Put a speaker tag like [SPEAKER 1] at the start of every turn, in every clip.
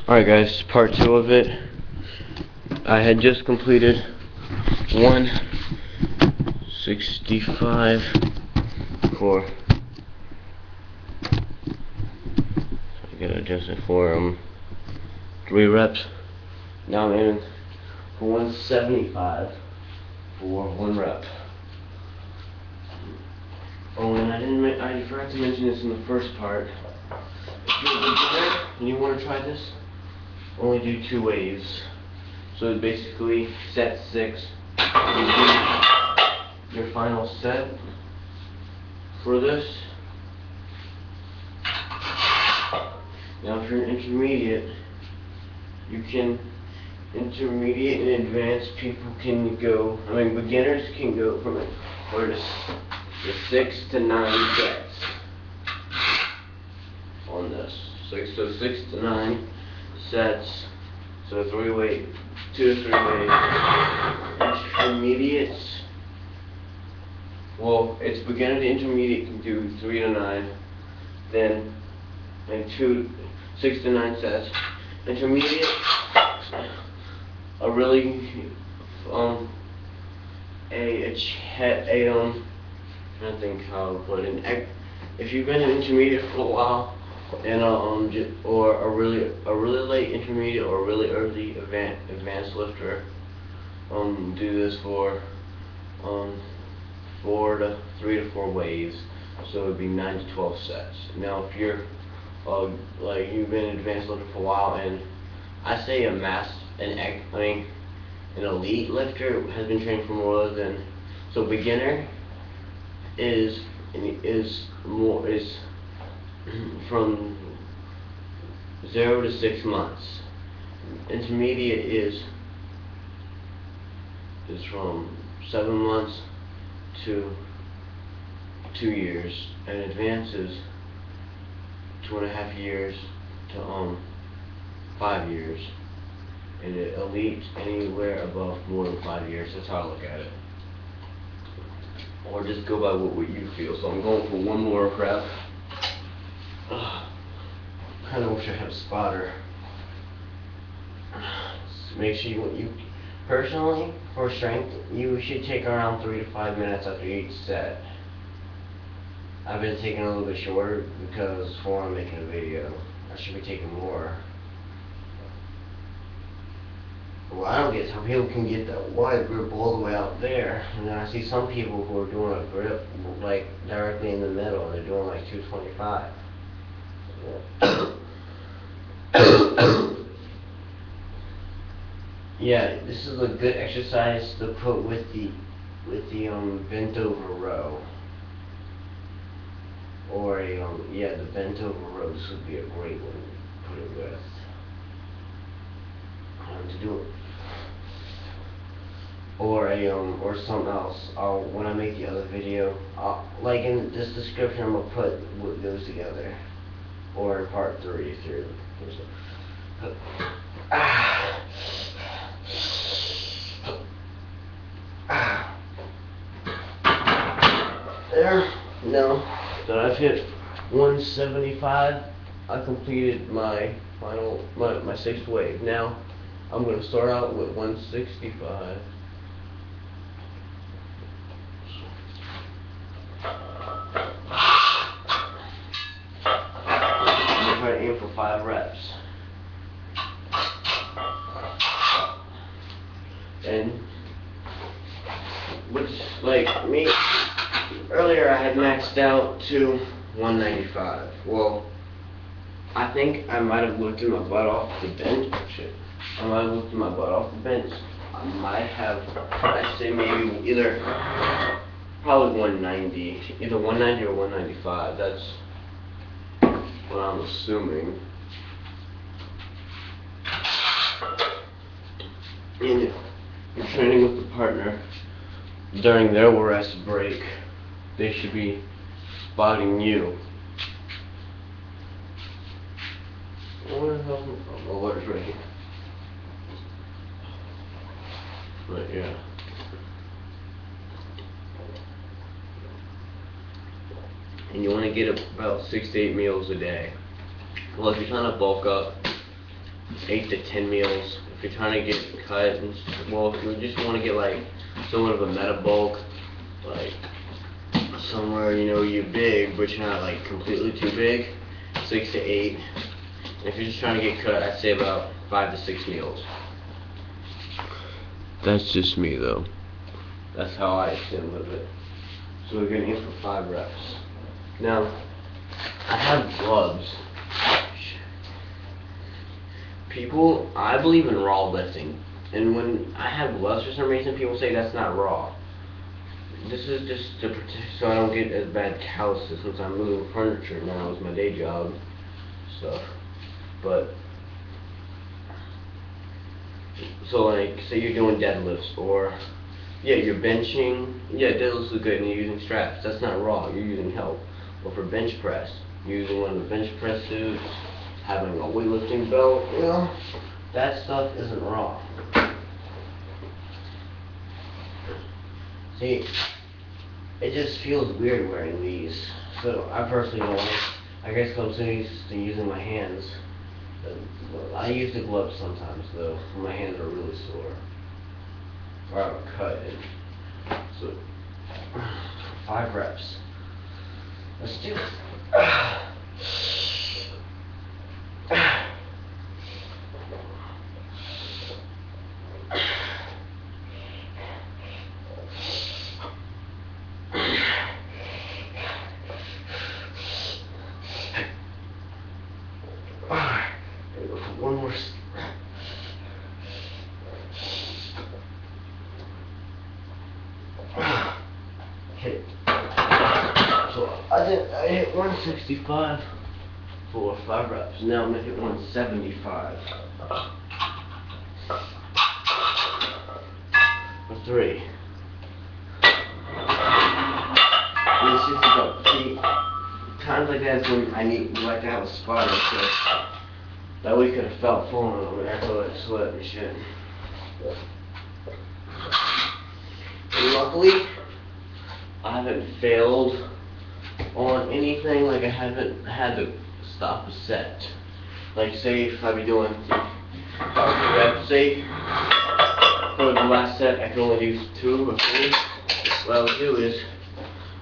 [SPEAKER 1] Alright guys, part 2 of it. I had just completed 165 core. I gotta adjust it for 3 reps. Now I'm aiming for 175 for 1 rep. Oh, and I forgot to mention this in the first part. If you're a beginner and you want to try this, only do 2 waves. So basically, set 6 will be your final set for this. Now if you're intermediate, intermediate and advanced people can go, beginners can go from the 6 to 9 sets on this. So 6 to 9 sets. So 2 to 3 waves. Intermediates, well, it's beginner to intermediate can do 3 to 9, then 6 to 9 sets. Intermediate, a really I don't think how to put it. If you've been an intermediate for a while, and or a really late intermediate or a really early advanced lifter, do this for 3 to 4 waves, so it would be 9 to 12 sets. Now if you're like you've been an advanced lifter for a while, and I say an elite lifter has been trained for more than, so beginner is from 0 to 6 months. Intermediate is from 7 months to 2 years, and advanced is 2.5 years to 5 years, and elite anywhere above more than 5 years. That's how I look at it. Or just go by what you feel. So I'm going for 1 more rep. Kind of wish I had a spotter. So make sure you personally, for strength, you should take around 3 to 5 minutes after each set. I've been taking a little bit shorter because I'm making a video. I should be taking more. Well, I don't get how people can get that wide grip all the way out there, and then I see some people who are doing a grip like directly in the middle, and they're doing like 225. Yeah, this is a good exercise to put with the bent over row, or the bent over row. This would be a great one to put it with. To do it, or something else. When I make the other video, like in this description, I'm gonna put what goes together, or in part 3 if you're there. Now that I've hit 175, I completed my final my 6th wave. Now I'm going to start out with 165. I'm going to try to aim for 5 reps. And, which, like me, earlier I had maxed out to 195. Well, I think I might have lifted my butt off the bench. Shit. I might have lifted my butt off the bench. I might have, I'd say maybe probably 190. Either 190 or 195. That's what I'm assuming. And if you're training with a partner, during their rest break, they should be spotting you. Where the hell? Oh, my water's right here. But yeah. And you want to get about 6 to 8 meals a day. Well, if you're trying to bulk up, 8 to 10 meals. If you're trying to get cut, and well, if you just want to get like somewhat of a metabolic, like somewhere you're big, but you're not like completely too big, 6 to 8. And if you're just trying to get cut, I'd say about 5 to 6 meals. That's just me though. That's how I assume with it. So we're gonna aim for 5 reps. Now, I have gloves. I believe in raw lifting, and when I have gloves for some reason, people say that's not raw. This is just to protect, so I don't get as bad calluses since I'm moving furniture now. It's my day job stuff. But so like, say you're doing deadlifts, or you're benching. Deadlifts is good, and you're using straps. That's not raw. You're using help. But for bench press, you're using one of the bench press suits, having a weightlifting belt. That stuff isn't raw. See, it just feels weird wearing these. So I personally don't like. I guess I'm so used to using my hands. I use the gloves sometimes though. My hands are really sore. Or I have a cut. So 5 reps. Let's do it. One more. Hit. So I hit 165 for 5 reps. Now I'm gonna hit 175 for 3. This is about, see, times like that is when I like to have a spotter, so that way you could have felt falling over there after that sweat and shit. And luckily, I haven't failed on anything. Like, I haven't had to stop a set. Like, say if I be doing reps, say for the last set I could only do 2 or 3. What I would do is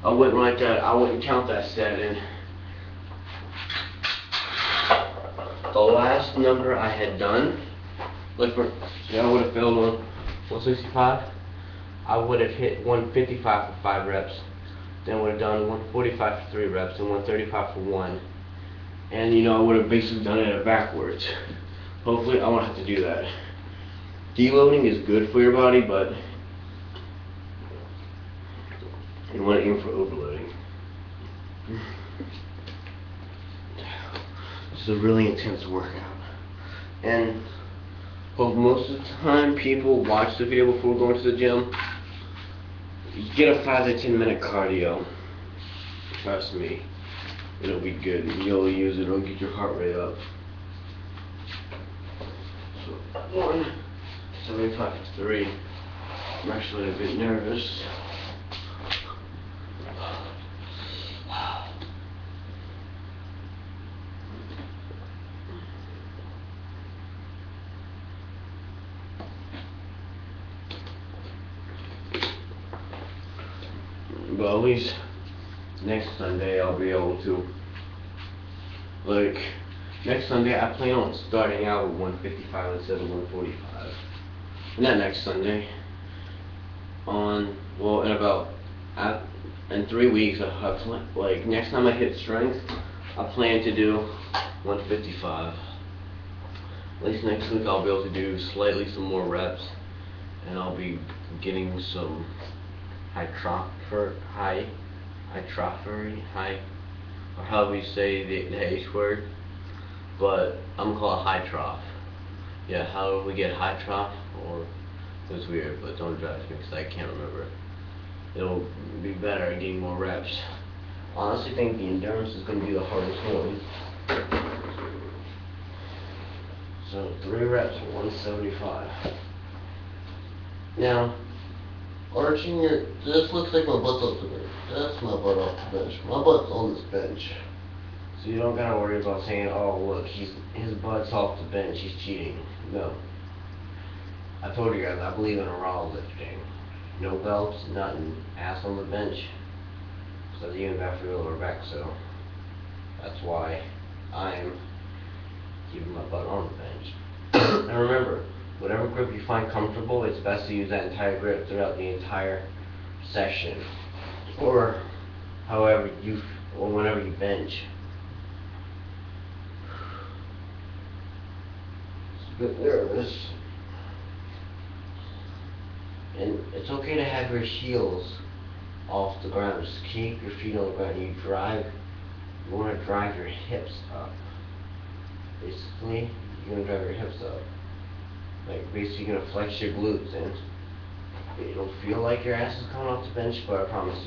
[SPEAKER 1] I wouldn't count that set in. The last number I had done, like I would have failed on 165. I would have hit 155 for 5 reps. Then would have done 145 for 3 reps and 135 for 1. And I would have basically done it backwards. Hopefully I won't have to do that. Deloading is good for your body, but you want to aim for overloading. This is a really intense workout. And most of the time people watch the video before going to the gym. Get a 5 to 10 minute cardio. Trust me, it'll be good. You'll use it, it'll get your heart rate up. So 175 for 3. I'm actually a bit nervous. But at least next Sunday I'll be able to, like, next Sunday I plan on starting out with 155 instead of 145. Not next Sunday. In 3 weeks, like next time I hit strength, I plan to do 155. At least next week I'll be able to do some more reps, and I'll be getting some hypertrophy, or however you say the H word, but I'm gonna call it high trough. Yeah, how do we get high trough? Or it's weird, but don't judge me because I can't remember. It'll be better at getting more reps. I honestly think the endurance is going to be the hardest one. So 3 reps for 175. Now, arching this looks like my butt's up the bench. That's my butt off the bench. My butt's on this bench. So you don't gotta worry about saying, oh look, his butt's off the bench, he's cheating. No. I told you guys, I believe in a raw lifting. No belts, nothing. Ass on the bench. So that you don't have to go lower back, so that's why I'm keeping my butt on the bench. And remember, whatever grip you find comfortable, it's best to use that entire grip throughout the entire session. Or however or whenever you bench. It's a bit nervous. And it's okay to have your heels off the ground. Just keep your feet on the ground. You want to drive your hips up. Basically, you're going to drive your hips up. Like, basically, you're going to flex your glutes in. It'll feel like your ass is coming off the bench, but I promise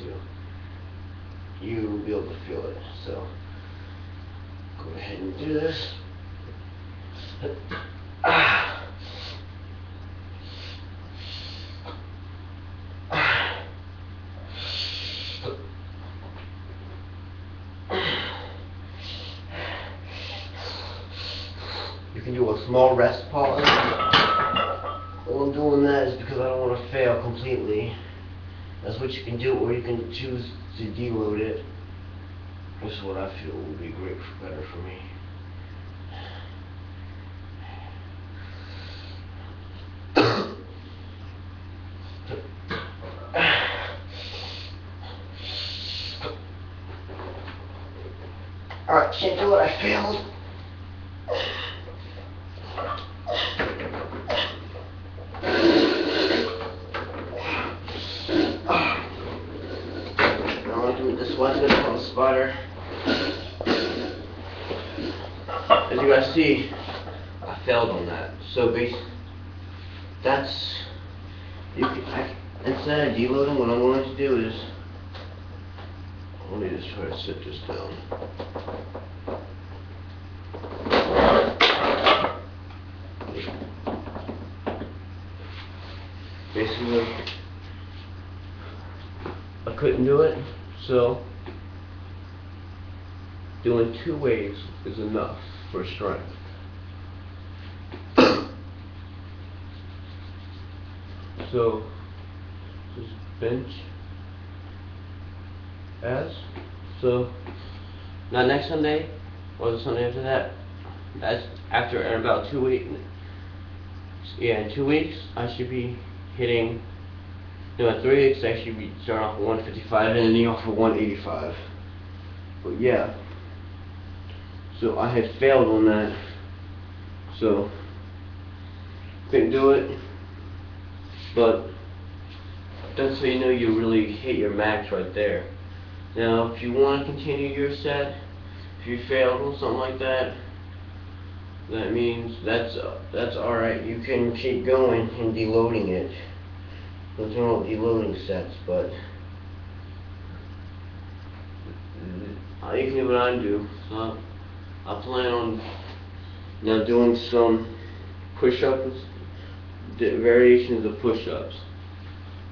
[SPEAKER 1] you'll be able to feel it. So, go ahead and do this. You can do a small rest pause. All I'm doing that is because I don't want to fail completely. That's what you can do, or you can choose to deload it. This is what I feel would be better for me. Alright, can't do it, I failed. This one's gonna call a spotter. As you guys see, I failed on that. So instead of deloading, what I'm going to do is, let me just try to sit this down. Basically, I couldn't do it, so doing 2 waves is enough for strength. So just bench as. So now next Sunday or the Sunday after that, that's after in about 2 weeks. Yeah, in 2 weeks I should be hitting. No, in 3 weeks I should be starting off at 155 and ending off at 185. But yeah, so I had failed on that, so couldn't do it. But that's how you know you really hit your max right there. Now, if you want to continue your set, if you failed on something like that, that means that's alright. You can keep going and deloading it. Those are all deloading sets, but you can do what I do. So I plan on now doing some push-ups, variations of push-ups.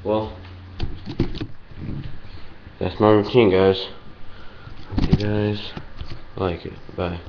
[SPEAKER 1] Well, that's my routine, guys. Hope you guys like it. Bye.